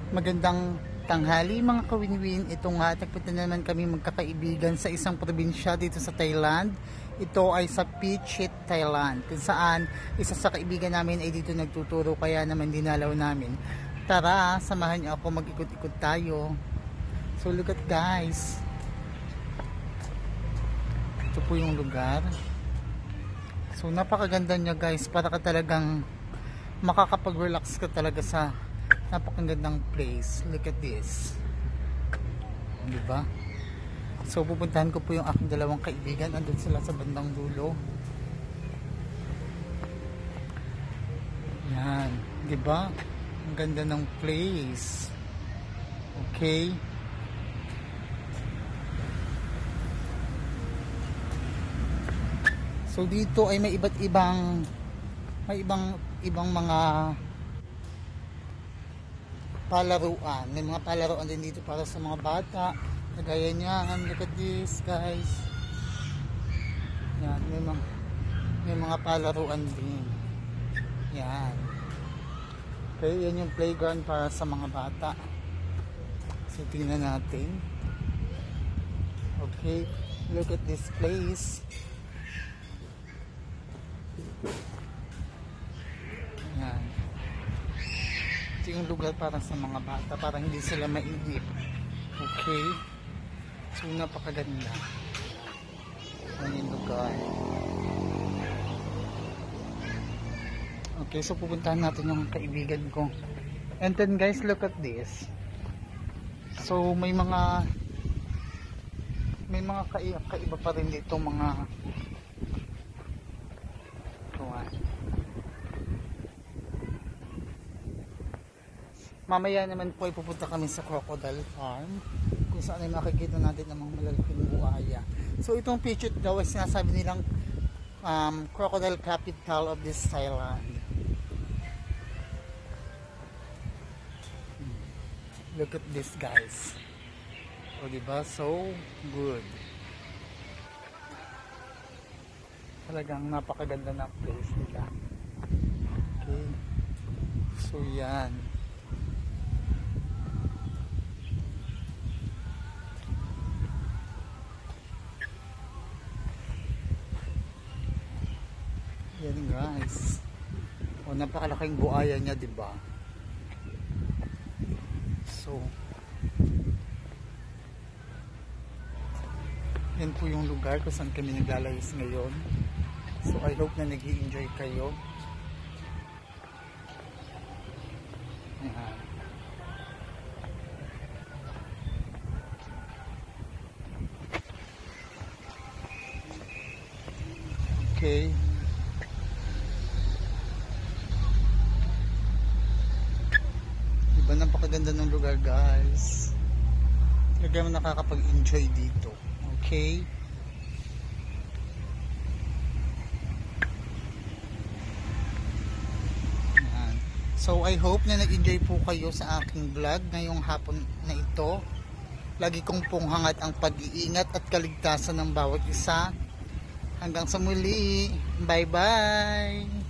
Magandang tanghali mga kawinwin. Ito nga, nagpunta na naman kami magkakaibigan sa isang probinsya dito sa Thailand. Ito ay sa Phuket, Thailand, kung saan isa sa kaibigan namin ay dito nagtuturo, kaya naman dinalaw namin. Tara, samahan niyo ako, mag-ikot-ikot tayo. So look at guys. Ito po yung lugar. So napakaganda niya guys, para ka talagang makakapag-relax ka talaga sa napakagandang place. Look at this, diba? So pupuntahan ko po yung aking dalawang kaibigan. Andun sila sa bandang dulo. Yan, diba? Ang ganda ng place. Okay, so dito ay may iba't ibang mga palaruan. May mga palaruan din dito para sa mga bata. Kagaya niyan, look at this guys. Yan, may mga palaruan din. Yan. Okay, yan yung playground para sa mga bata. So tingnan natin. Okay, look at this place. Yan. Ito yung lugar para sa mga bata, para hindi sila mainip. Okay, so napakaganda. Yan yung lugar. Okay, so pupuntahan natin yung kaibigan ko. And then guys, look at this. So may mga kaiba pa rin dito mga tuwan. Mamaya naman po ay pupunta kami sa Crocodile Farm, kung saan ay makikita natin ang mga malalaking buhaya. So itong Phuket daw ay sinasabi nilang crocodile capital of this Thailand. Look at this guys. O diba? So good. Talagang napakaganda na place nila. Okay. So yan. Yan guys. O napakalaking buhaya niya, 'di ba? So yan po yung lugar kung saan kami naglalayas ngayon. So I hope na nag-i-enjoy kayo. Ayan. Okay. Diba napakaganda ng lugar guys. Talaga mo nakakapag-enjoy dito. Okay. Ayan. So I hope na nag-enjoy po kayo sa aking vlog ngayong hapon na ito. Lagi kong pong hangat ang pag-iingat at kaligtasan ng bawat isa. Hanggang sa muli. Bye bye.